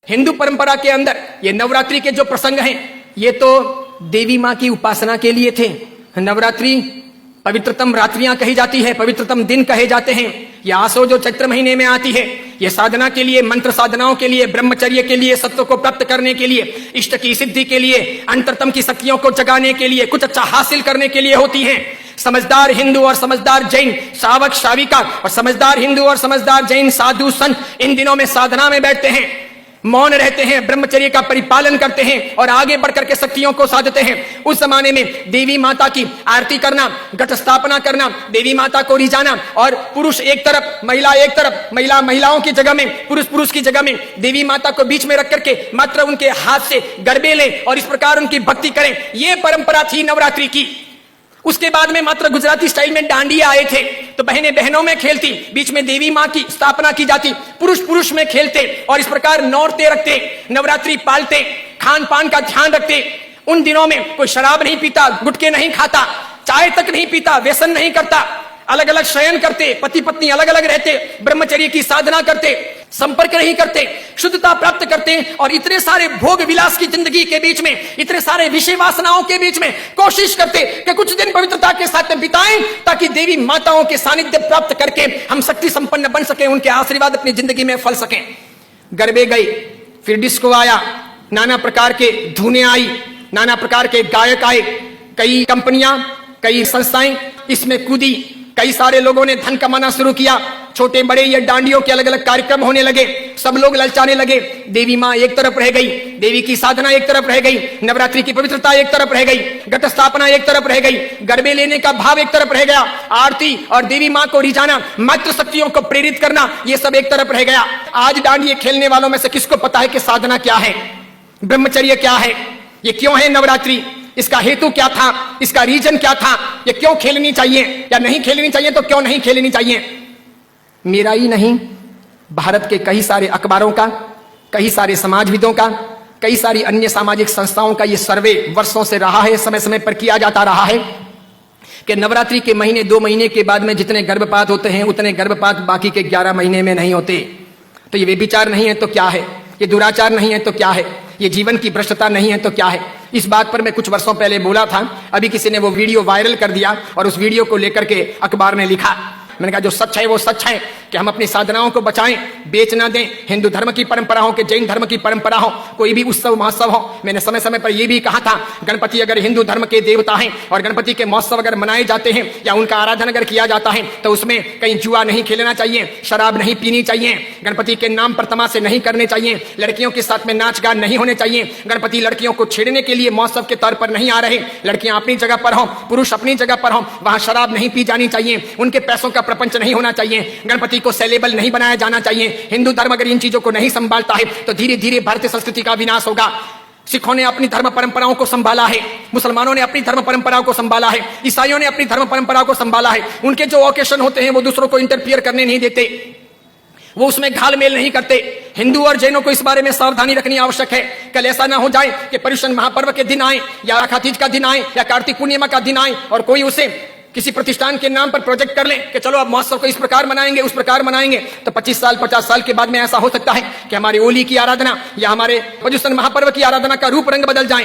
हिंदू परंपरा के अंदर ये नवरात्रि के जो प्रसंग हैं, ये तो देवी मां की उपासना के लिए थे। नवरात्रि पवित्रतम रात्रियां कही जाती है, पवित्रतम दिन कहे जाते हैं। ये आसो जो चैत्र महीने में आती है, ये साधना के लिए, मंत्र साधनाओं के लिए, ब्रह्मचर्य के लिए, सत्व को प्राप्त करने के लिए, इष्ट की सिद्धि के लिए, अंतरतम की शक्तियों को जगाने के लिए, कुछ अच्छा हासिल करने के लिए होती हैं। समझदार हिंदू और समझदार जैन श्रावक श्राविका और समझदार हिंदू और समझदार जैन साधु संत इन दिनों में साधना में बैठते हैं, मौन रहते हैं, ब्रह्मचर्य का परिपालन करते हैं और आगे बढ़कर के शक्तियों को साधते हैं। उस जमाने में देवी माता की आरती करना, घट स्थापना करना, देवी माता को रिझाना और पुरुष एक तरफ, महिला एक तरफ, महिलाओं की जगह में, पुरुष की जगह में, देवी माता को बीच में रख करके मात्र उनके हाथ से गरबे लें और इस प्रकार उनकी भक्ति करें। यह परंपरा थी नवरात्रि की। उसके बाद में मात्र गुजराती स्टाइल में डांडिया आए थे, तो बहनें बहनों में खेलती, बीच में देवी मां की स्थापना की जाती, पुरुष में खेलते और इस प्रकार नौरते रखते, नवरात्रि पालते, खान पान का ध्यान रखते। उन दिनों में कोई शराब नहीं पीता, गुटखे नहीं खाता, चाय तक नहीं पीता, व्यसन नहीं करता, अलग अलग शयन करते, पति पत्नी अलग अलग रहते, ब्रह्मचर्य की साधना करते, संपर्क नहीं करते, शुद्धता प्राप्त करते और इतने सारे भोग विलास की जिंदगी के बीच में, इतने सारे विषय वासनाओं के बीच में कोशिश करते कि कुछ दिन पवित्रता के साथ बिताएं, ताकि देवी माताओं के सानिध्य प्राप्त करके हम शक्ति संपन्न बन सके, उनके आशीर्वाद अपनी जिंदगी में फल सकें। गरबे गए, फिर डिस्को आया, नाना प्रकार के धुनें आई, नाना प्रकार के गायक आए, कई कंपनियां, कई संस्थाएं इसमें कूदी, कई सारे लोगों ने धन कमाना शुरू किया, छोटे बड़े ये डांडियों के अलग अलग कार्यक्रम होने लगे, सब लोग ललचाने लगे। देवी मां एक तरफ रह गई, देवी की साधना एक तरफ रह गई, नवरात्रि की पवित्रता एक तरफ रह गई, घट स्थापना एक तरफ रह गई, गरबे लेने का भाव एक तरफ रह गया, आरती और देवी मां को रिझाना, मातृ शक्तियों को प्रेरित करना, ये सब एक तरफ रह गया। आज डांडिये खेलने वालों में से किसको पता है कि साधना क्या है, ब्रह्मचर्य क्या है, ये क्यों है नवरात्रि, इसका हेतु क्या था, इसका रीजन क्या था, ये क्यों खेलनी चाहिए या नहीं खेलनी चाहिए, तो क्यों नहीं खेलनी चाहिए। मेरा ही नहीं, भारत के कई सारे अखबारों का, कई सारे समाजविदों का, कई सारी अन्य सामाजिक संस्थाओं का ये सर्वे वर्षों से रहा है, समय समय पर किया जाता रहा है कि नवरात्रि के महीने 2 महीने के बाद में जितने गर्भपात होते हैं, उतने गर्भपात बाकी के 11 महीने में नहीं होते। तो ये व्यभिचार नहीं है तो क्या है, ये दुराचार नहीं है तो क्या है, ये जीवन की भ्रष्टता नहीं है तो क्या है। इस बात पर मैं कुछ वर्षों पहले बोला था, अभी किसी ने वो वीडियो वायरल कर दिया और उस वीडियो को लेकर के अखबार ने लिखा। मैंने कहा जो सच है वो सच है कि हम अपनी साधनाओं को बचाएं, बेच ना दें। हिंदू धर्म की परंपरा हो कि जैन धर्म की परंपरा हो, कोई भी उत्सव महोत्सव हो, मैंने समय समय पर यह भी कहा था, गणपति अगर हिंदू धर्म के देवता हैं और गणपति के महोत्सव अगर मनाए जाते हैं या उनका आराधन अगर किया जाता है तो उसमें कहीं जुआ नहीं खेलना चाहिए, शराब नहीं पीनी चाहिए, गणपति के नाम पर तमाशे नहीं करने चाहिए, लड़कियों के साथ में नाच गान नहीं होने चाहिए, गणपति लड़कियों को छेड़ने के लिए महोत्सव के तौर पर नहीं आ रहे, लड़कियां अपनी जगह पर हो, पुरुष अपनी जगह पर हो, वहां शराब नहीं पी जानी चाहिए, उनके पैसों का प्रपंच नहीं होना चाहिए, गणपति को सेलेबल नहीं बनाया जाना चाहिए। हिंदू धर्म अगर इन चीजों को नहीं संभालता है तो धीरे धीरे भारतीय संस्कृति का विनाश होगा। सिखों ने अपनी धर्म परंपराओं को संभाला है, मुसलमानों ने अपनी धर्म परंपराओं को संभाला है, ईसाइयों ने अपनी धर्म परंपराओं को संभाला है। उनके जो ओकेशन होते हैं वो दूसरों को इंटरफियर करने नहीं देते, वो उसमें घालमेल नहीं करते। हिंदू और जैनों को इस बारे में सावधानी रखनी आवश्यक है। कल ऐसा ना हो जाए कि पर्युषण महापर्व के दिन आए या आखा तीज का दिन आए या कार्तिक पूर्णिमा का दिन आए और कोई उसे किसी प्रतिष्ठान के नाम पर प्रोजेक्ट कर ले कि चलो अब महोत्सव को इस प्रकार मनाएंगे, उस प्रकार मनाएंगे, तो 25 साल 50 साल के बाद में ऐसा हो सकता है कि हमारी होली की आराधना या हमारे पर्युषण महापर्व की आराधना का रूप रंग बदल जाए।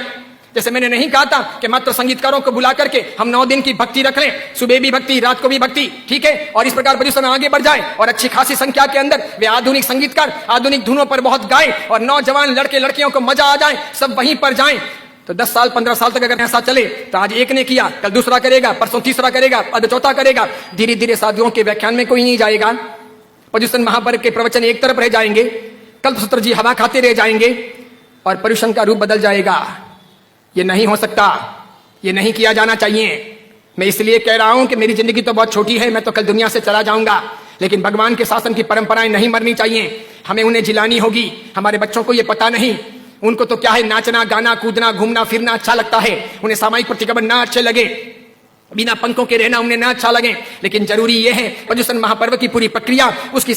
जैसे मैंने नहीं कहा था कि मात्र संगीतकारों को बुला करके हम 9 दिन की भक्ति रख लें, सुबह भी भक्ति, रात को भी भक्ति, ठीक है, और इस प्रकार पर्युषण आगे बढ़ जाए और अच्छी खासी संख्या के अंदर वे आधुनिक संगीतकार आधुनिक धुनों पर बहुत गाएं और नौजवान लड़के लड़कियों को मजा आ जाए, सब वहीं पर जाएं। तो 10 साल 15 साल तक अगर ऐसा चले तो आज एक ने किया, कल दूसरा करेगा, परसों तीसरा करेगा, अब चौथा करेगा, धीरे धीरे साधुओं के व्याख्यान में कोई नहीं जाएगा, पर्युषण महापर्व के प्रवचन एक तरफ रह जाएंगे, कल्पसूत्र जी हवा खाते रह जाएंगे और पर्युषण का रूप बदल जाएगा। ये नहीं हो सकता, ये नहीं किया जाना चाहिए। मैं इसलिए कह रहा हूं कि मेरी जिंदगी तो बहुत छोटी है, मैं तो कल दुनिया से चला जाऊंगा, लेकिन भगवान के शासन की परंपराएं नहीं मरनी चाहिए, हमें उन्हें जिलानी होगी। हमारे बच्चों को ये पता नहीं, उनको तो क्या है, नाचना गाना कूदना घूमना फिरना अच्छा लगता है, उन्हें सामाजिक प्रतिक्रमण ना अच्छे लगे, बिना पंखों के रहना उन्हें ना अच्छा लगे, लेकिन जरूरी यह है पर्युषण महापर्व की पूरी प्रक्रिया, उसकी